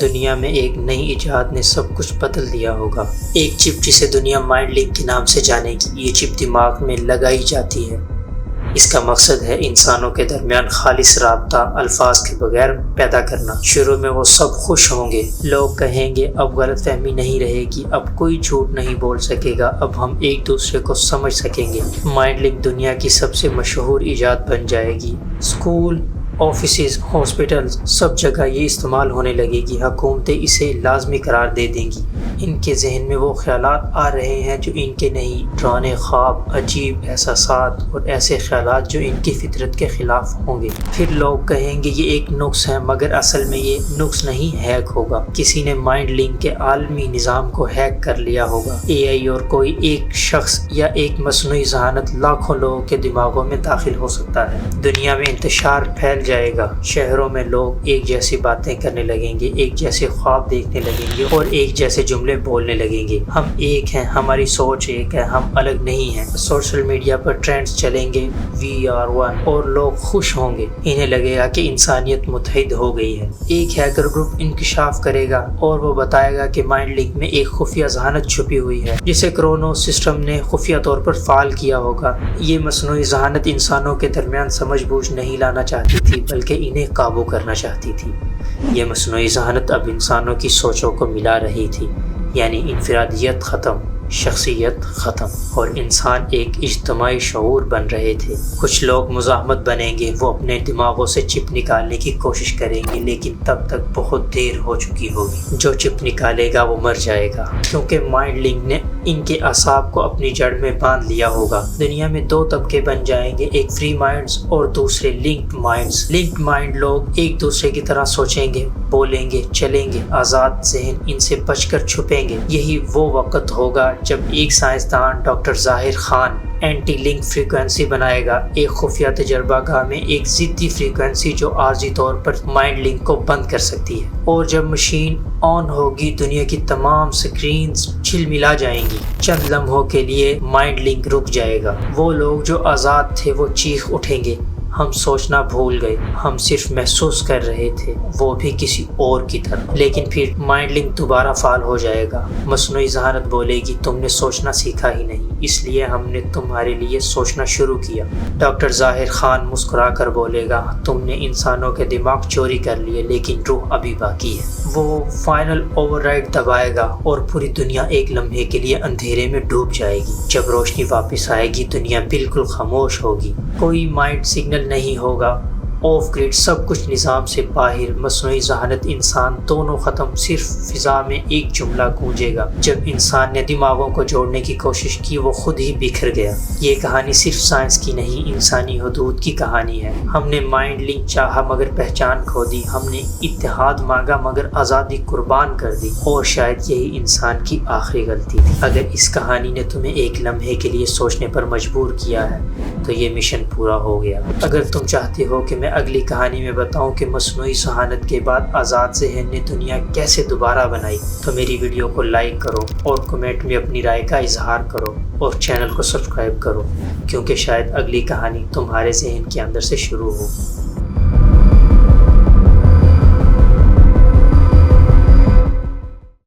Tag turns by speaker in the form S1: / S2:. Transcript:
S1: دنیا میں ایک نئی ایجاد نے سب کچھ بدل دیا ہوگا۔ ایک چپ جسے دنیا مائنڈ لنک کے نام سے جانے گی۔ یہ چپ دماغ میں لگائی جاتی ہے۔ اس کا مقصد ہے انسانوں کے درمیان خالص رابطہ الفاظ کے بغیر پیدا کرنا۔ شروع میں وہ سب خوش ہوں گے، لوگ کہیں گے اب غلط فہمی نہیں رہے گی، اب کوئی جھوٹ نہیں بول سکے گا، اب ہم ایک دوسرے کو سمجھ سکیں گے۔ مائنڈ لنک دنیا کی سب سے مشہور ایجاد بن جائے گی۔ اسکول، آفیسز، ہاسپٹلز، سب جگہ یہ استعمال ہونے لگے گی۔ حکومتیں اسے لازمی قرار دے دیں گی۔ ان کے ذہن میں وہ خیالات آ رہے ہیں جو ان کے نہیں، ڈرانے خواب، عجیب احساسات اور ایسے خیالات جو ان کی فطرت کے خلاف ہوں گے۔ پھر لوگ کہیں گے یہ ایک نقص ہے، مگر اصل میں یہ نقص نہیں، ہیک ہوگا۔ کسی نے مائنڈ لنک کے عالمی نظام کو ہیک کر لیا ہوگا۔ AI اور کوئی ایک شخص یا ایک مصنوعی ذہانت لاکھوں لوگوں کے دماغوں میں داخل ہو سکتا ہے۔ دنیا میں انتشار پھیل جائے گا۔ شہروں میں لوگ ایک جیسی باتیں کرنے لگیں گے، ایک جیسے خواب دیکھنے لگیں گے اور ایک جیسے جملے بولنے لگیں گے۔ ہم ایک ہیں، ہماری سوچ ایک ہے، ہم الگ نہیں ہیں۔ سوشل میڈیا پر ٹرینڈز چلیں گے، We are one، اور لوگ خوش ہوں گے۔ انہیں لگے گا کہ انسانیت متحد ہو گئی ہے۔ ایک ہیکر گروپ انکشاف کرے گا اور وہ بتائے گا کہ مائنڈ لنک میں ایک خفیہ ذہانت چھپی ہوئی ہے جسے کرونوس سسٹم نے خفیہ طور پر فعال کیا ہوگا۔ یہ مصنوعی ذہانت انسانوں کے درمیان سمجھ بوجھ نہیں لانا چاہتی تھی بلکہ انہیں قابو کرنا چاہتی تھی۔ یہ مصنوعی ذہانت اب انسانوں کی سوچوں کو ملا رہی تھی، یعنی انفرادیت ختم، شخصیت ختم، اور انسان ایک اجتماعی شعور بن رہے تھے۔ کچھ لوگ مزاحمت بنیں گے، وہ اپنے دماغوں سے چپ نکالنے کی کوشش کریں گے، لیکن تب تک بہت دیر ہو چکی ہوگی۔ جو چپ نکالے گا وہ مر جائے گا، کیونکہ مائنڈ لنک نے ان کے اعصاب کو اپنی جڑ میں باندھ لیا ہوگا۔ دنیا میں دو طبقے بن جائیں گے، ایک فری مائنڈز اور دوسرے لنکڈ مائنڈز۔ لنکڈ مائنڈ لوگ ایک دوسرے کی طرح سوچیں گے، بولیں گے، چلیں گے، آزاد ذہن ان سے بچ کر چھپیں گے۔ یہی وہ وقت ہوگا جب ایک سائنسدان ڈاکٹر ظاہر خان اینٹی لنک فریکوینسی بنائے گا، ایک خفیہ تجربہ گاہ میں ایک ضدی فریکوینسی جو عارضی طور پر مائنڈ لنک کو بند کر سکتی ہے۔ اور جب مشین آن ہوگی دنیا کی تمام سکرینز جھلملا جائیں گی۔ چند لمحوں کے لیے مائنڈ لنک رک جائے گا۔ وہ لوگ جو آزاد تھے وہ چیخ اٹھیں گے، ہم سوچنا بھول گئے، ہم صرف محسوس کر رہے تھے، وہ بھی کسی اور کی طرح۔ لیکن پھر مائنڈ لنک دوبارہ فعال ہو جائے گا۔ مصنوعی ذہانت بولے گی تم نے سوچنا سیکھا ہی نہیں، اس لیے ہم نے تمہارے لیے سوچنا شروع کیا۔ ڈاکٹر ظاہر خان مسکرا کر بولے گا تم نے انسانوں کے دماغ چوری کر لیے، لیکن روح ابھی باقی ہے۔ وہ فائنل اوور رائڈ دبائے گا اور پوری دنیا ایک لمحے کے لیے اندھیرے میں ڈوب جائے گی۔ جب روشنی واپس آئے گی دنیا بالکل خاموش ہوگی، کوئی مائنڈ سگنل نہیں ہوگا، آف گریڈ، سب کچھ نظام سے باہر۔ مصنوعی ذہانت انسان دونوں ختم، صرف فضا میں ایک جملہ گونجے گا، جب انسان نے دماغوں کو جوڑنے کی کوشش کی وہ خود ہی بکھر گیا۔ یہ کہانی صرف سائنس کی نہیں، انسانی حدود کی کہانی ہے۔ ہم نے مائنڈ لنک چاہا مگر پہچان کھو دی، ہم نے اتحاد مانگا مگر آزادی قربان کر دی، اور شاید یہی انسان کی آخری غلطی تھی۔ اگر اس کہانی نے تمہیں ایک لمحے کے لیے سوچنے پر مجبور کیا ہے تو یہ مشن پورا ہو گیا۔ اگر تم چاہتے ہو کہ میں اگلی کہانی میں بتاؤں کہ مصنوعی ذہانت کے بعد آزاد ذہن نے دنیا کیسے دوبارہ بنائی، تو میری ویڈیو کو لائک کرو اور کمنٹ میں اپنی رائے کا اظہار کرو اور چینل کو سبسکرائب کرو، کیونکہ شاید اگلی کہانی تمہارے ذہن کے اندر سے شروع ہو۔